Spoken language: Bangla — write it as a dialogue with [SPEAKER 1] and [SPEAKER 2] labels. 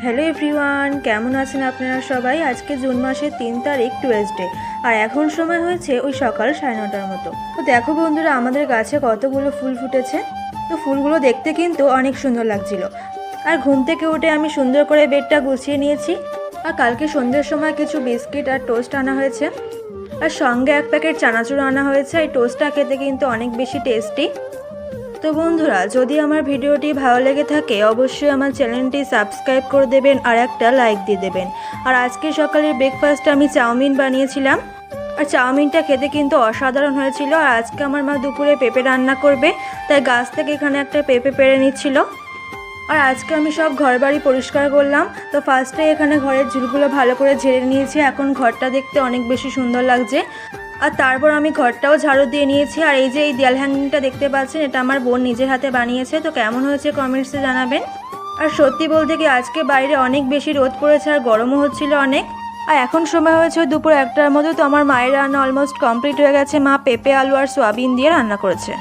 [SPEAKER 1] হ্যালো এভরিওয়ান, কেমন আছেন আপনারা সবাই। আজকে জুন মাসের 3 তারিখ টুয়েসডে, আর এখন সময় হয়েছে ওই সকাল 9:30টার মতো। তো দেখো বন্ধুরা, আমাদের গাছে কতগুলো ফুল ফুটেছে। তো ফুলগুলো দেখতে কিন্তু অনেক সুন্দর লাগছিল। আর ঘুম থেকে উঠে আমি সুন্দর করে বেডটা গুছিয়ে নিয়েছি। আর কালকে সন্ধ্যের সময় কিছু বিস্কিট আর টোস্ট আনা হয়েছে, আর সঙ্গে 1 প্যাকেট চানাচুর আনা হয়েছে। এই টোস্টটা খেতে কিন্তু অনেক বেশি টেস্টি। তো বন্ধুরা, যদি আমার ভিডিওটি ভালো লেগে থাকে অবশ্যই আমার চ্যানেলটি সাবস্ক্রাইব করে দেবেন আর একটা লাইক দিয়ে দেবেন। আর আজকে সকালের ব্রেকফাস্টে আমি চাউমিন বানিয়েছিলাম, আর চাউমিনটা খেতে কিন্তু অসাধারণ হয়েছিল। আর আজকে আমার মা দুপুরে পেঁপে রান্না করবে, তাই গাছ থেকে এখানে একটা পেঁপে পেড়ে নিচ্ছিল। আর আজকে আমি সব ঘরবাড়ি পরিষ্কার করলাম। তো ফার্স্টে এখানে ঘরের ঝুলগুলো ভালো করে ঝেড়ে নিয়েছি। এখন ঘরটা দেখতে অনেক বেশি সুন্দর লাগছে। আর তারপর আমি ঘরটাও ঝাড়ু দিয়ে নিয়েছি। আর এই যে এই দেয়াল হ্যাঙ্গিংটা দেখতে পাচ্ছেন, এটা আমার বোন নিজের হাতে বানিয়েছে। তো কেমন হয়েছে কমেন্টসে জানাবেন। আর সত্যি বলতে কি, আজকে বাইরে অনেক বেশি রোদ পড়েছে আর গরমও হচ্ছিল অনেক। আর এখন সময় হয়েছে দুপুর 1টার মতো। তো আমার মায়ের রান্না অলমোস্ট কমপ্লিট হয়ে গেছে। মা পেঁপে, আলু আর সোয়াবিন দিয়ে রান্না করেছে।